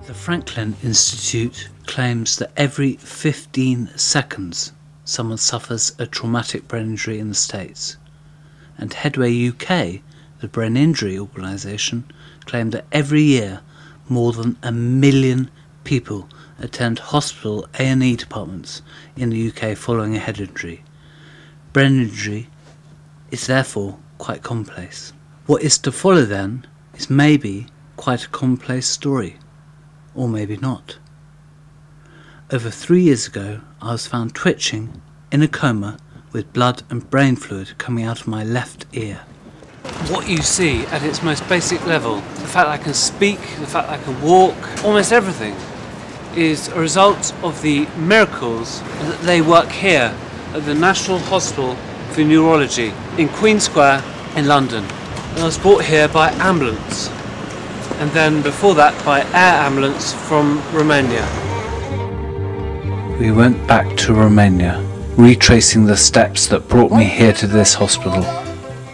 The Franklin Institute claims that every 15 seconds someone suffers a traumatic brain injury in the States. And Headway UK, the brain injury organisation, claimed that every year more than 1 million people attend hospital A&E departments in the UK following a head injury. Brain injury is therefore quite commonplace. What is to follow then is maybe quite a commonplace story, or maybe not. Over 3 years ago I was found twitching in a coma with blood and brain fluid coming out of my left ear. What you see at its most basic level, the fact that I can speak, the fact that I can walk, almost everything, is a result of the miracles that they work here at the National Hospital for Neurology in Queens Square in London. And I was brought here by ambulance, and then before that by air ambulance from Romania. We went back to Romania, retracing the steps that brought me here to this hospital.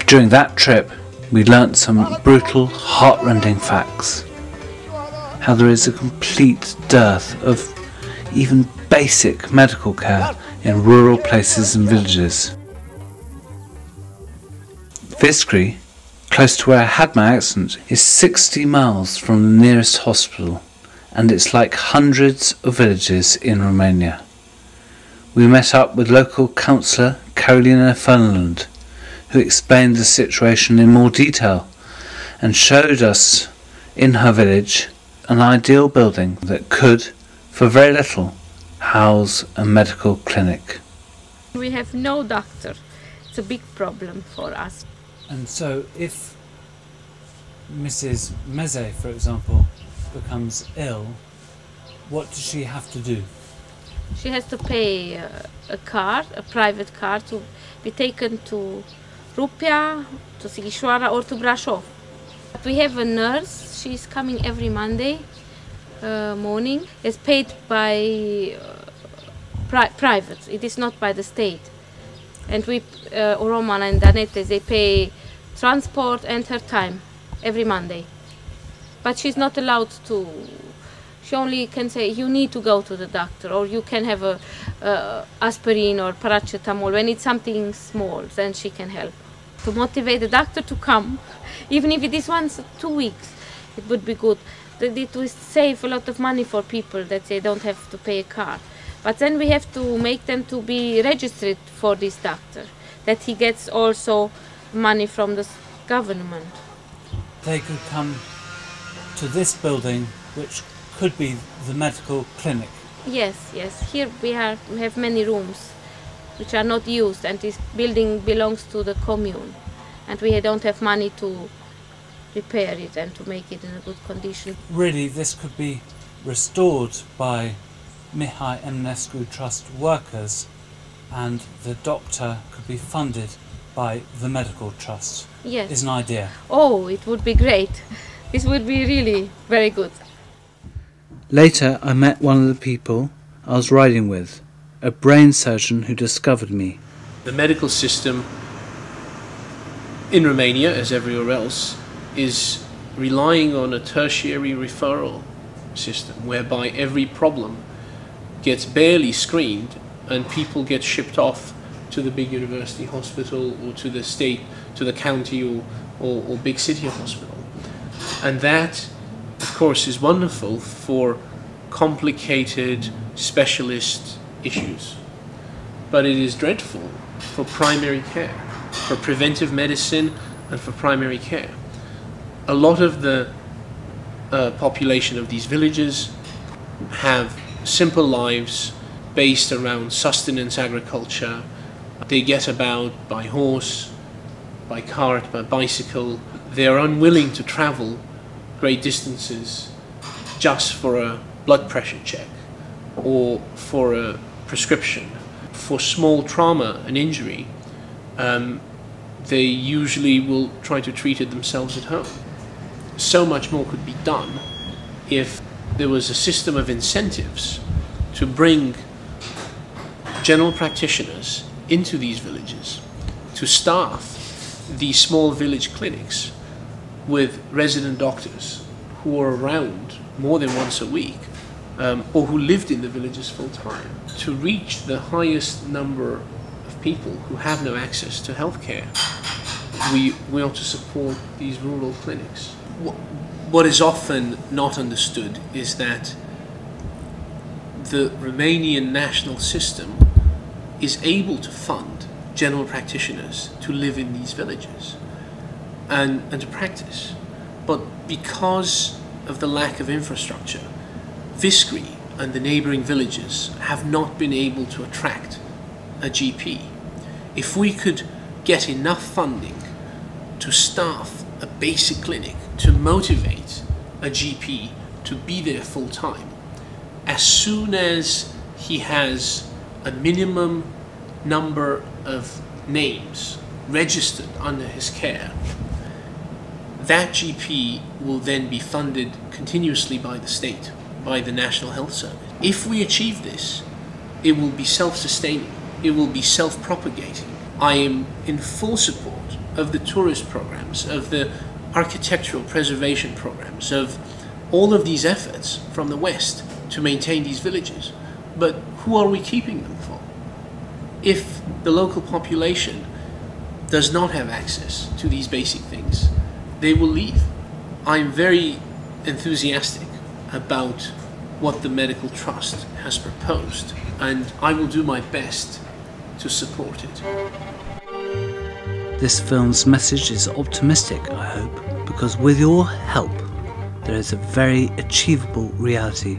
During that trip, we learnt some brutal, heart-rending facts. How there is a complete dearth of even basic medical care in rural places and villages. Viscri, close to where I had my accident, is 60 miles from the nearest hospital, and it's like hundreds of villages in Romania. We met up with local councillor Carolina Fernland, who explained the situation in more detail and showed us in her village an ideal building that could, for very little, house a medical clinic. We have no doctor. It's a big problem for us. And so if Mrs. Meze, for example, becomes ill, what does she have to do? She has to pay a private car, to be taken to Rupia, to Sighișoara or to Brașov. We have a nurse. She's coming every Monday morning. It's paid by private. It is not by the state. And we, Roman and Danete, they pay transport and her time every Monday. But she's not allowed to. She only can say, you need to go to the doctor, or you can have a aspirin or paracetamol. When it's something small, then she can help. To motivate the doctor to come, even if it is once 2 weeks, it would be good. It will save a lot of money for people that they don't have to pay a car. But then we have to make them to be registered for this doctor, that he gets also money from the government. They could come to this building, which could be the medical clinic. Yes, yes. Here we have many rooms which are not used, and this building belongs to the commune, and we don't have money to repair it and to make it in a good condition. Really, this could be restored by Mihai Eminescu Trust workers, and the doctor could be funded by the medical trust. Yes. Is an idea. Oh, it would be great. This would be really very good. Later, I met one of the people I was riding with, a brain surgeon who discovered me. The medical system in Romania, as everywhere else, is relying on a tertiary referral system whereby every problem gets barely screened and people get shipped off to the big university hospital or to the state, to the county or big city hospital. And that, of course, is wonderful for complicated specialist issues, but it is dreadful for primary care, for preventive medicine and for primary care. A lot of the population of these villages have simple lives based around sustenance agriculture. They get about by horse, by cart, by bicycle. They are unwilling to travel great distances just for a blood pressure check or for a prescription. For small trauma and injury, they usually will try to treat it themselves at home. So much more could be done if there was a system of incentives to bring general practitioners into these villages, to staff these small village clinics with resident doctors who are around more than once a week, or who lived in the villages full time, to reach the highest number of people who have no access to healthcare. We ought to support these rural clinics. What is often not understood is that the Romanian national system is able to fund general practitioners to live in these villages and to practice. But because of the lack of infrastructure, Viscri and the neighbouring villages have not been able to attract a GP. If we could get enough funding to staff a basic clinic, to motivate a GP to be there full time, as soon as he has a minimum number of names registered under his care, that GP will then be funded continuously by the state, by the National Health Service. If we achieve this, it will be self-sustaining, it will be self-propagating. I am in full support of the tourist programs, of the architectural preservation programs, of all of these efforts from the West to maintain these villages. But who are we keeping them for? If the local population does not have access to these basic things, they will leave. I'm very enthusiastic about what the Medical Trust has proposed, and I will do my best to support it. This film's message is optimistic, I hope, because with your help, there is a very achievable reality